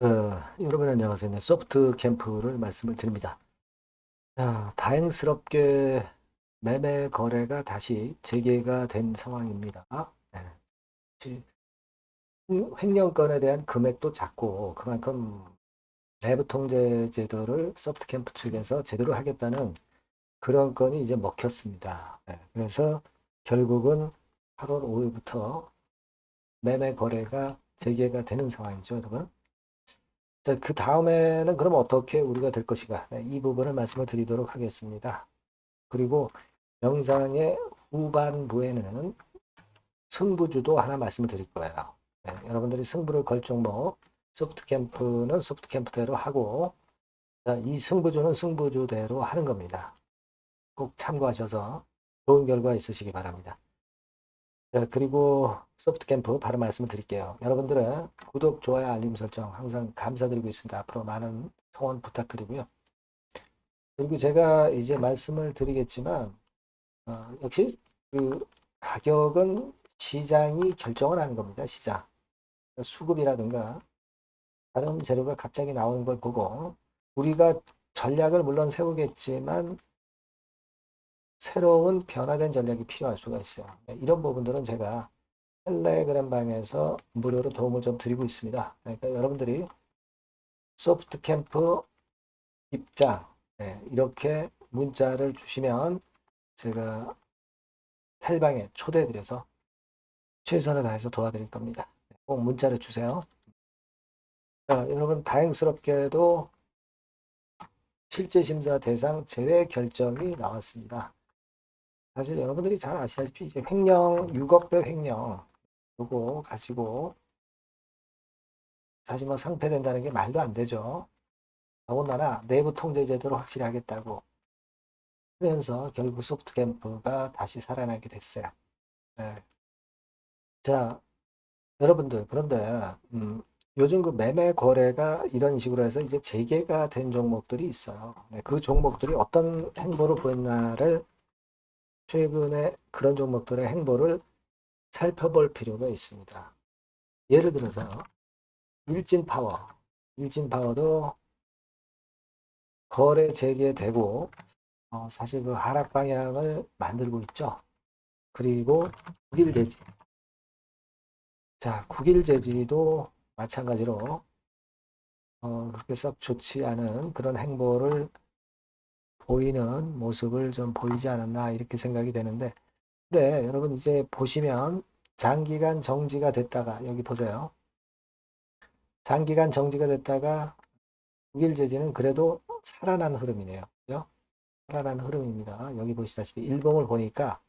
여러분 안녕하세요. 네, 소프트 캠프를 말씀을 드립니다. 다행스럽게 매매 거래가 다시 재개가 된 상황입니다. 네, 혹시 횡령건에 대한 금액도 작고 그만큼 내부 통제 제도를 소프트 캠프 측에서 제대로 하겠다는 그런 건이 이제 먹혔습니다. 네, 그래서 결국은 8월 5일부터 매매 거래가 재개가 되는 상황이죠, 여러분. 자, 그 다음에는 그럼 어떻게 우리가 될 것인가? 네, 이 부분을 말씀을 드리도록 하겠습니다. 그리고 영상의 후반부에는 승부주도 하나 말씀을 드릴 거예요. 네, 여러분들이 승부를 걸 종목, 소프트 캠프는 소프트 캠프대로 하고, 자, 이 승부주는 승부주대로 하는 겁니다. 꼭 참고하셔서 좋은 결과 있으시기 바랍니다. 자, 그리고 소프트 캠프 바로 말씀을 드릴게요. 여러분들은 구독, 좋아요, 알림 설정 항상 감사드리고 있습니다. 앞으로 많은 성원 부탁드리고요. 그리고 제가 이제 말씀을 드리겠지만, 역시 그 가격은 시장이 결정을 하는 겁니다. 시장. 수급이라든가 다른 재료가 갑자기 나오는 걸 보고 우리가 전략을 물론 세우겠지만 새로운 변화된 전략이 필요할 수가 있어요. 네, 이런 부분들은 제가 텔레그램 방에서 무료로 도움을 좀 드리고 있습니다. 그러니까 여러분들이 소프트 캠프 입장, 네, 이렇게 문자를 주시면 제가 텔방에 초대해드려서 최선을 다해서 도와드릴 겁니다. 꼭 문자를 주세요. 자, 여러분 다행스럽게도 실제심사 대상 제외 결정이 나왔습니다. 사실 여러분들이 잘 아시다시피 이제 횡령 6억대 횡령 요거 가지고 사실 뭐 상폐된다는 게 말도 안 되죠. 더군다나 내부 통제 제도를 확실히 하겠다고 하면서 결국 소프트캠프가 다시 살아나게 됐어요. 네. 자, 여러분들 그런데 요즘 그 매매 거래가 이런 식으로 해서 이제 재개가 된 종목들이 있어요. 네, 그 종목들이 어떤 행보를 보였나를 최근에 그런 종목들의 행보를 살펴볼 필요가 있습니다. 예를 들어서 일진파워, 일진파워도 거래 재개되고 사실 그 하락 방향을 만들고 있죠. 그리고 국일제지, 자 국일제지도 마찬가지로 그렇게 썩 좋지 않은 그런 행보를 보이는 모습을 좀 보이지 않았나 이렇게 생각이 되는데, 근데 여러분 이제 보시면 장기간 정지가 됐다가 여기 보세요. 장기간 정지가 됐다가 6일 제지는 그래도 살아난 흐름이네요. 그죠? 살아난 흐름입니다. 여기 보시다시피 일봉을 보니까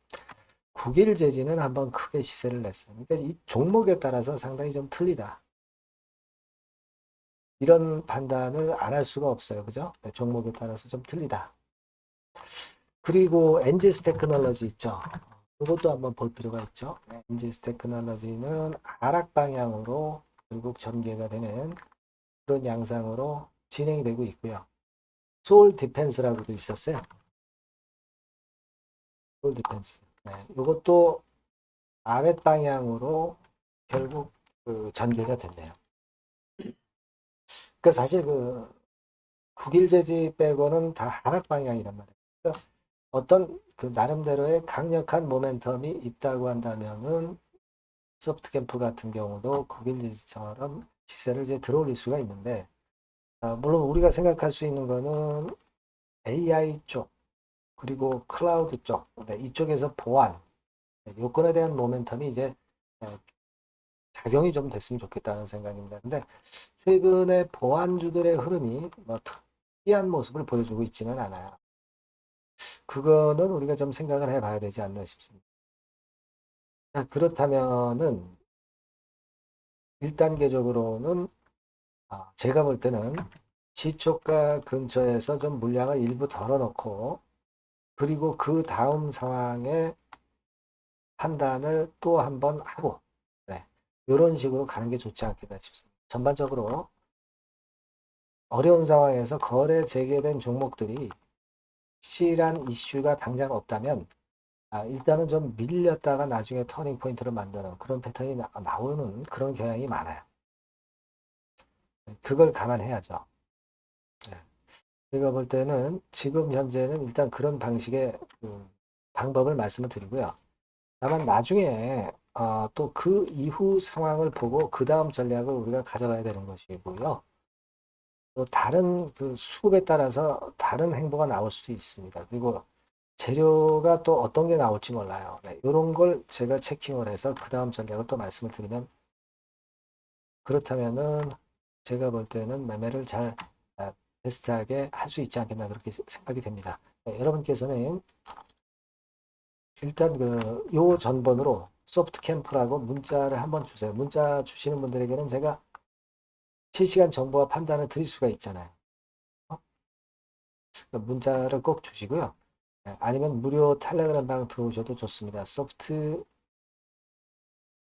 9일 제지는 한번 크게 시세를 냈어요. 그러니까 이 종목에 따라서 상당히 좀 틀리다. 이런 판단을 안 할 수가 없어요. 그죠? 종목에 따라서 좀 틀리다. 그리고 엔지스 테크놀로지 있죠. 이것도 한번 볼 필요가 있죠. 엔지스 테크놀로지는 하락 방향으로 결국 전개가 되는 그런 양상으로 진행이 되고 있고요. 소울 디펜스라고도 있었어요. 소울 디펜스. 네, 이것도 아랫 방향으로 결국 그 전개가 됐네요. 그 사실 그 국일 제지 빼고는 다 하락 방향이란 말이에요. 그러니까 어떤 그 나름대로의 강력한 모멘텀이 있다고 한다면은 소프트캠프 같은 경우도 국일제지처럼 시세를 이제 들어올릴 수가 있는데, 물론 우리가 생각할 수 있는 거는 AI 쪽 그리고 클라우드 쪽, 네, 이쪽에서 보안, 네, 요건에 대한 모멘텀이 이제 작용이 좀 됐으면 좋겠다는 생각입니다. 근데 최근에 보안주들의 흐름이 뭐 특이한 모습을 보여주고 있지는 않아요. 그거는 우리가 좀 생각을 해봐야 되지 않나 싶습니다. 그렇다면은 1단계적으로는 제가 볼 때는 시초가 근처에서 좀 물량을 일부 덜어놓고 그리고 그 다음 상황에 판단을 또 한번 하고, 네, 이런 식으로 가는 게 좋지 않겠나 싶습니다. 전반적으로 어려운 상황에서 거래 재개된 종목들이 실한 이슈가 당장 없다면 일단은 좀 밀렸다가 나중에 터닝 포인트를 만드는 그런 패턴이 나오는 그런 경향이 많아요. 그걸 감안해야죠. 네. 제가 볼 때는 지금 현재는 일단 그런 방식의 방법을 말씀을 드리고요. 다만 나중에 또 그 이후 상황을 보고 그 다음 전략을 우리가 가져가야 되는 것이고요. 또 다른 그 수급에 따라서 다른 행보가 나올 수도 있습니다. 그리고 재료가 또 어떤 게 나올지 몰라요. 네, 이런 걸 제가 체킹을 해서 그 다음 전략을 또 말씀을 드리면 그렇다면은 제가 볼 때는 매매를 잘 베스트하게 할 수 있지 않겠나 그렇게 생각이 됩니다. 네, 여러분께서는 일단 요 전번으로 소프트 캠프라고 문자를 한번 주세요. 문자 주시는 분들에게는 제가 실시간 정보와 판단을 드릴 수가 있잖아요. 문자를 꼭 주시고요. 네, 아니면 무료 텔레그램 방 들어오셔도 좋습니다. 소프트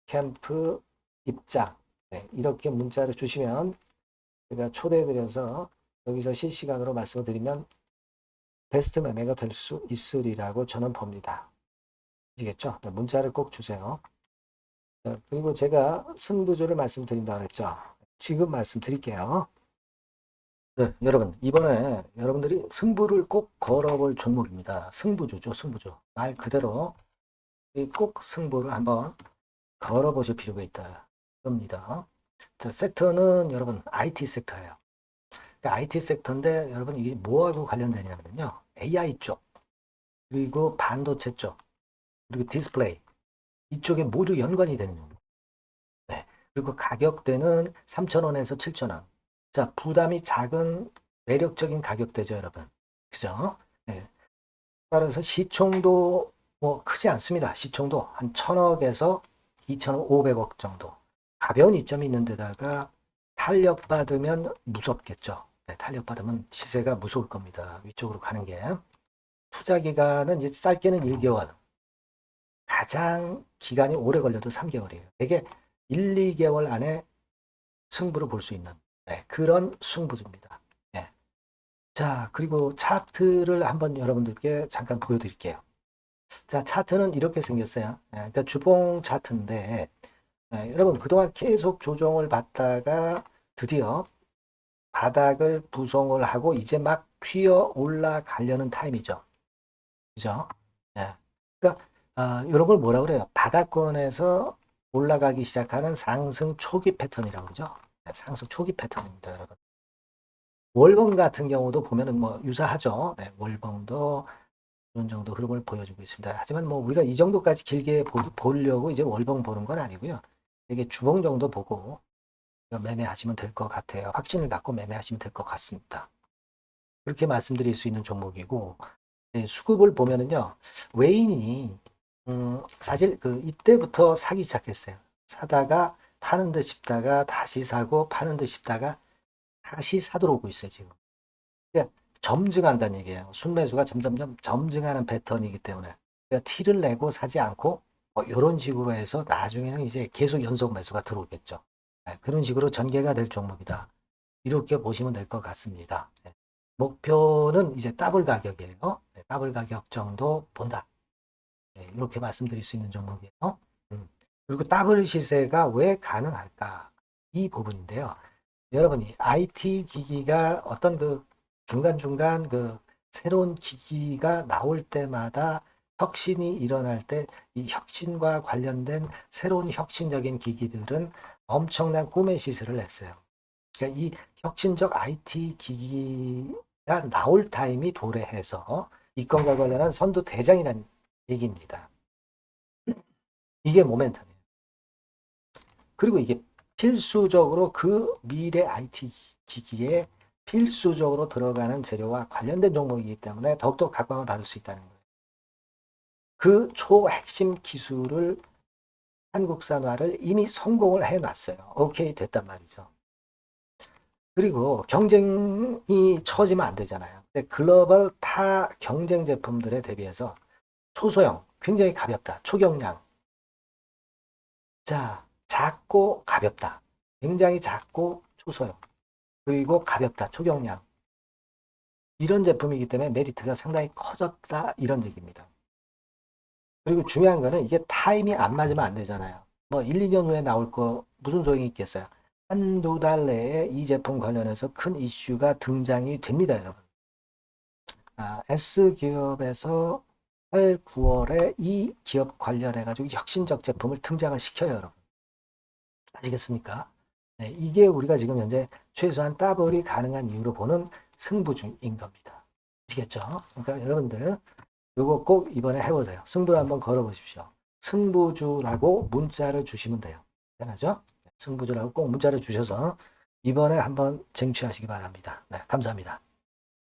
캠프 입장. 네, 이렇게 문자를 주시면 제가 초대해드려서 여기서 실시간으로 말씀을 드리면 베스트 매매가 될 수 있으리라고 저는 봅니다. 아시겠죠? 네, 문자를 꼭 주세요. 그리고 제가 승부조를 말씀드린다고 그랬죠. 지금 말씀드릴게요. 네, 여러분, 이번에 여러분들이 승부를 꼭 걸어볼 종목입니다. 승부조죠, 승부조. 말 그대로 꼭 승부를 한번 걸어보실 필요가 있다. 겁니다. 자, 섹터는 여러분 IT 섹터예요. 그러니까 IT 섹터인데 여러분 이게 뭐하고 관련되냐면요. AI 쪽, 그리고 반도체 쪽, 그리고 디스플레이 이쪽에 모두 연관이 되는 겁니다. 네. 그리고 가격대는 3,000원에서 7,000원. 자, 부담이 작은 매력적인 가격대죠, 여러분. 그죠? 네. 따라서 시총도 뭐 크지 않습니다. 시총도 한 1,000억에서 2,500억 정도. 가벼운 이점이 있는 데다가 탄력받으면 무섭겠죠. 네, 탄력받으면 시세가 무서울 겁니다. 위쪽으로 가는 게. 투자 기간은 이제 짧게는 1개월. 가장 기간이 오래 걸려도 3개월이에요. 이게 1, 2개월 안에 승부를 볼 수 있는 네, 그런 승부입니다. 네. 자, 그리고 차트를 한번 여러분들께 잠깐 보여드릴게요. 자, 차트는 이렇게 생겼어요. 그러니까 주봉 차트인데 여러분 그동안 계속 조정을 받다가 드디어 바닥을 부성을 하고 이제 막 튀어 올라가려는 타임이죠. 그죠? 예. 그러니까 이런 걸 뭐라 그래요? 바닥권에서 올라가기 시작하는 상승 초기 패턴이라고 그러죠. 상승 초기 패턴입니다, 여러분. 월봉 같은 경우도 보면은 뭐 유사하죠. 네, 월봉도 이런 정도 흐름을 보여주고 있습니다. 하지만 뭐 우리가 이 정도까지 길게 보려고 이제 월봉 보는 건 아니고요. 이게 주봉 정도 보고 매매하시면 될 것 같아요. 확신을 갖고 매매하시면 될 것 같습니다. 그렇게 말씀드릴 수 있는 종목이고 네, 수급을 보면은요. 외인이 사실 이때부터 사기 시작했어요. 사다가 파는 듯 싶다가 다시 사고 파는 듯 싶다가 다시 사들어 오고 있어요, 지금. 그러니까 점증한다는 얘기예요. 순매수가 점점점 점증하는 패턴이기 때문에. 그러니까 티를 내고 사지 않고 이런 식으로 해서 나중에는 이제 계속 연속 매수가 들어오겠죠. 네, 그런 식으로 전개가 될 종목이다. 이렇게 보시면 될 것 같습니다. 네. 목표는 이제 더블 가격이에요. 네, 더블 가격 정도 본다. 네, 이렇게 말씀드릴 수 있는 종목이에요. 그리고 더블 시세가 왜 가능할까? 이 부분인데요. 여러분이 IT 기기가 어떤 중간중간 새로운 기기가 나올 때마다 혁신이 일어날 때 이 혁신과 관련된 새로운 혁신적인 기기들은 엄청난 꿈의 시세를 냈어요. 그러니까 이 혁신적 IT 기기가 나올 타임이 도래해서 이 건과 관련한 선두 대장이라는 얘기입니다. 이게 모멘텀이에요. 그리고 이게 필수적으로 그 미래 IT 기기에 필수적으로 들어가는 재료와 관련된 종목이기 때문에 더욱더 각광을 받을 수 있다는 거예요. 그 초핵심 기술을 한국산화를 이미 성공을 해놨어요. 오케이 됐단 말이죠. 그리고 경쟁이 처지면 안 되잖아요. 근데 글로벌 타 경쟁 제품들에 대비해서 초소형, 굉장히 가볍다. 초경량. 자, 작고 가볍다. 굉장히 작고 초소형. 그리고 가볍다. 초경량. 이런 제품이기 때문에 메리트가 상당히 커졌다. 이런 얘기입니다. 그리고 중요한 거는 이게 타임이 안 맞으면 안 되잖아요. 뭐 1, 2년 후에 나올 거 무슨 소용이 있겠어요. 한두 달 내에 이 제품 관련해서 큰 이슈가 등장이 됩니다, 여러분. S기업에서 8, 9월에 이 기업 관련해가지고 혁신적 제품을 등장을 시켜요, 여러분. 아시겠습니까? 네, 이게 우리가 지금 현재 최소한 더블이 가능한 이유로 보는 승부주인 겁니다. 아시겠죠? 그러니까 여러분들 요거 꼭 이번에 해보세요. 승부를 한번 걸어보십시오. 승부주라고 문자를 주시면 돼요. 되나죠? 승부주라고 꼭 문자를 주셔서 이번에 한번 쟁취하시기 바랍니다. 네, 감사합니다.